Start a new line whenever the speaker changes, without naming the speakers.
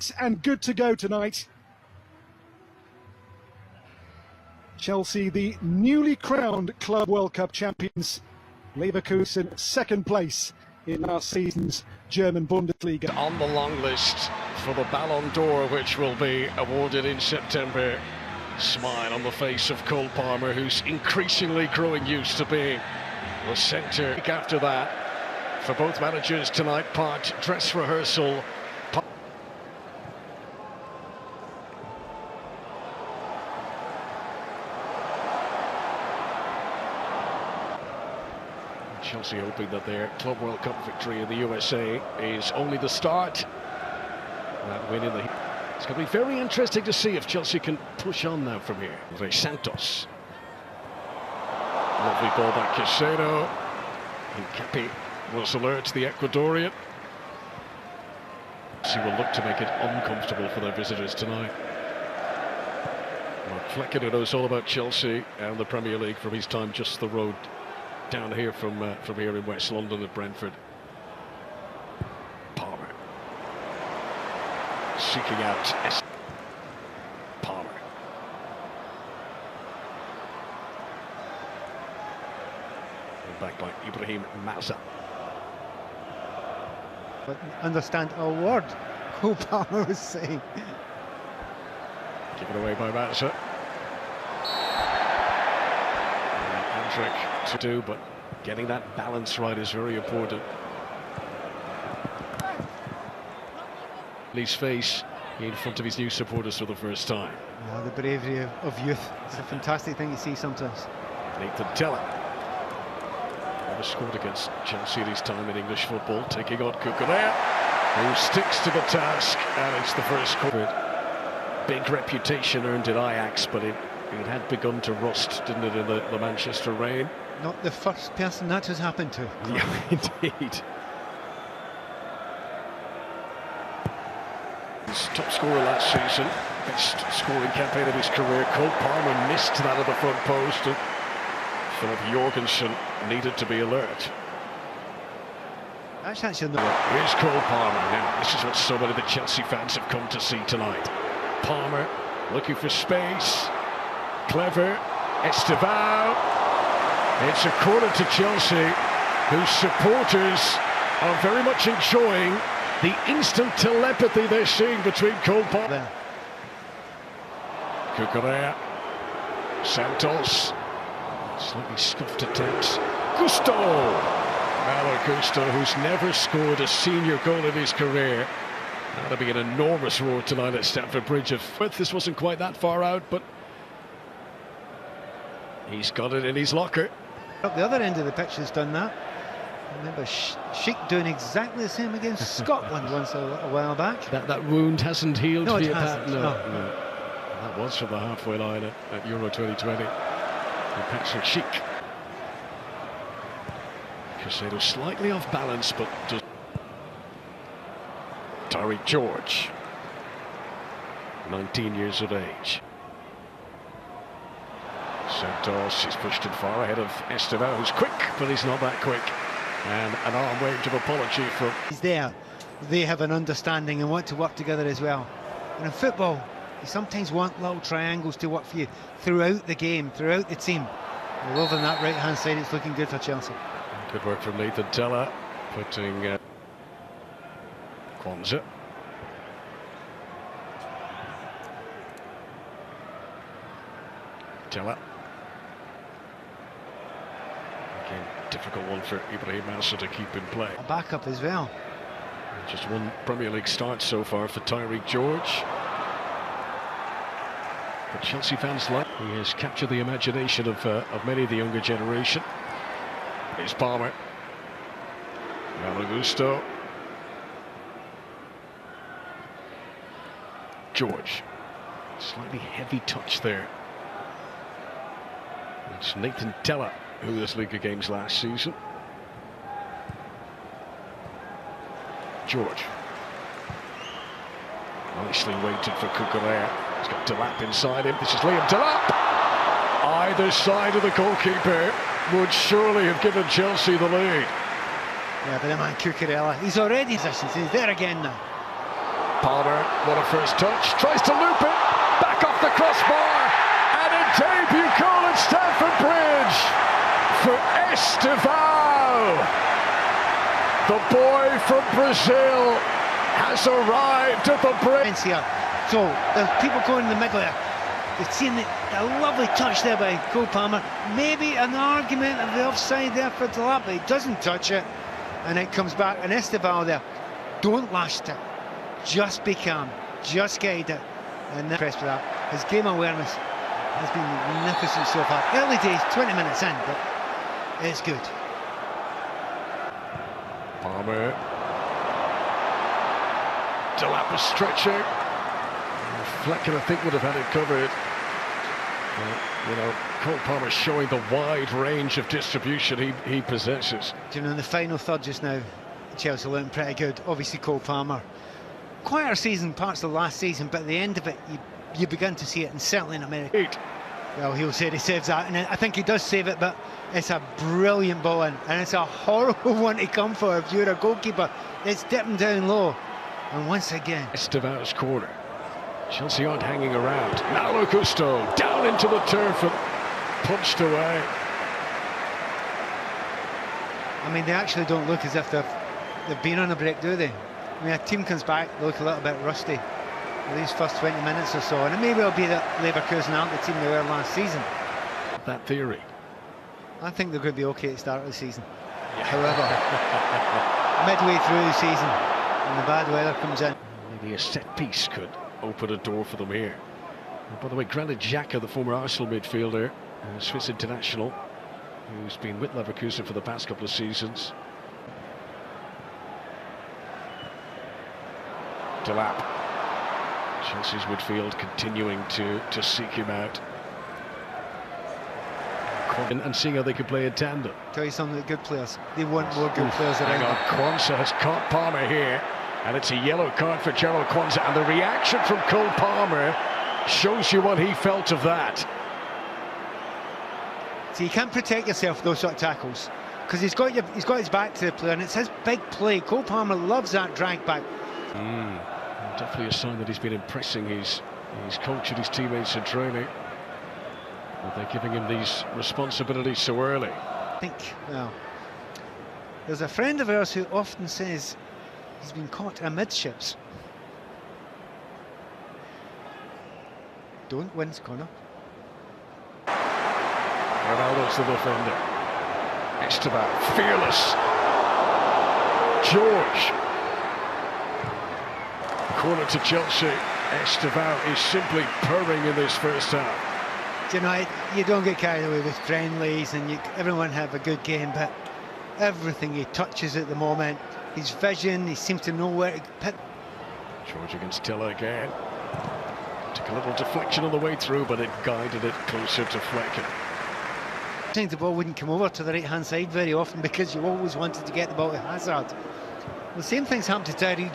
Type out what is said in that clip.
set and good to go tonight. Chelsea, the newly crowned Club World Cup champions. Leverkusen, second place in last season's German Bundesliga.
On the long list for the Ballon d'Or, which will be awarded in September. Smile on the face of Cole Palmer, who's increasingly growing used to being the centre. After that, for both managers tonight, part dress rehearsal. Chelsea hoping that their Club World Cup victory in the USA is only the start. That win in the... It's going to be very interesting to see if Chelsea can push on now from here. Santos. Lovely ball by Caicedo. And Kepi was alert, the Ecuadorian. Chelsea will look to make it uncomfortable for their visitors tonight. Mark Flecken knows all about Chelsea and the Premier League from his time just the road down here from here in West London at Brentford. Palmer seeking out Palmer. And back by Ibrahim Mazza.
But understand a word who Palmer was saying.
Given away by Mazza. Trick to do, but getting that balance right is very important. His face in front of his new supporters for the first time.
The bravery of youth. It's a fantastic thing to see sometimes.
Nathan Tella, never scored against Chelsea in his time in English football, taking on Cucurella, who sticks to the task, and it's the first score. Big reputation earned at Ajax, but it had begun to rust, didn't it, in the Manchester rain?
Not the first person that has happened to.
Yeah, indeed. His top scorer last season, best scoring campaign of his career. Cole Palmer missed that at the front post, and Philip Jorgensen needed to be alert.
That's actually
Here's Cole Palmer. Now, this is what so many of the Chelsea fans have come to see tonight. Palmer looking for space. Clever, Estevao. It's a corner to Chelsea, whose supporters are very much enjoying the instant telepathy they're seeing between Cole Palmer. Cucurella, Santos, slightly scuffed attempts. Gusto! Malo Gusto, who's never scored a senior goal in his career. That'll be an enormous roar tonight at Stamford Bridge. If this wasn't quite that far out, but he's got it in his locker.
Up the other end of the pitch has done that. I remember Sheik doing exactly the same against Scotland once a while back.
That wound hasn't healed.
No, it hasn't. No.
That was from the halfway line at Euro 2020. And Patrick Sheik. Caicedo slightly off balance, but does. Tyreek George, 19 years of age. Santos is pushed in far ahead of Estevao, who's quick, but he's not that quick. And an arm waved of apology from...
He's there. They have an understanding and want to work together as well. And in football, you sometimes want little triangles to work for you throughout the game, throughout the team. Well, over on that right-hand side, it's looking good for Chelsea.
Good work from Nathan Tella, putting Kwanzaa. Tella. Again, difficult one for Ibrahim Mazza to keep in play.
A backup as well.
Just one Premier League start so far for Tyreek George. But Chelsea fans like he has captured the imagination of many of the younger generation. Here's Palmer. Malo Gusto. George. Slightly heavy touch there. It's Nathan Tella, who this Liga games last season. George. Nicely waited for Cucurella. He's got Delap inside him. This is Liam Delap. Either side of the goalkeeper would surely have given Chelsea the lead.
Yeah, but the man Cucurella, he's already positioned. He's there again now.
Palmer, what a first touch, tries to loop it, back off the crossbar, and a debut goal at Stamford Bridge for Estevao. The boy from Brazil has arrived at the bridge.
So there's people going in the middle there. They've seen a lovely touch there by Cole Palmer. Maybe an argument of the offside there for Delap, but he doesn't touch it, and it comes back. And Estevao there, don't lash it, just be calm, just guide it, and impressed with that. His game awareness has been magnificent so far. Early days, 20 minutes in, but it's good.
Palmer. Delap was stretching. Flecken, I think, would have had it covered. You know, Cole Palmer showing the wide range of distribution he possesses.
You know, in the final third just now, Chelsea looking pretty good. Obviously, Cole Palmer. Quieter season, parts of the last season, but at the end of it, you begin to see it, and certainly in America. Well, he'll say he saves that, and I think he does save it, but it's a brilliant ball in, and it's a horrible one to come for if you're a goalkeeper. It's dipping down low, and once again...
Estevao's corner. Chelsea aren't hanging around. Malo Gusto down into the turf and punched away.
I mean, they actually don't look as if they've been on a break, do they? I mean, a team comes back, they look a little bit rusty for these first 20 minutes or so, and it may well be that Leverkusen aren't the team they were last season.
That theory.
I think they're going to be okay at the start of the season. Yeah. However, midway through the season, and the bad weather comes in.
Maybe a set piece could open a door for them here. And by the way, Granit Xhaka, the former Arsenal midfielder, Swiss international, who's been with Leverkusen for the past couple of seasons. Delap. Chelsea's midfield continuing to seek him out. And seeing how they can play in tandem.
Tell you something, the good players, they want more good players around.
Hang on, Kwanzaa has caught Palmer here. And it's a yellow card for Gerald Kwanzaa, and the reaction from Cole Palmer shows you what he felt of that.
So you can't protect yourself those sort of tackles, because he's got his back to the player, and it's his big play. Cole Palmer loves that drag back.
Definitely a sign that he's been impressing his coach and his teammates in training. But they're giving him these responsibilities so early.
I think, well, there's a friend of ours who often says he's been caught amidships. Don't win, Connor.
Ronaldo's the defender. Estevao, fearless. George. Corner to Chelsea. Estevao is simply purring in this first half.
You know, you don't get carried away with friendlies, and everyone have a good game, but everything he touches at the moment, his vision, he seems to know where to pick.
George against Tiller again. Took a little deflection on the way through, but it guided it closer to Flecken.
I think the ball wouldn't come over to the right-hand side very often, because you always wanted to get the ball to Hazard. The same thing's happened to Tyreek.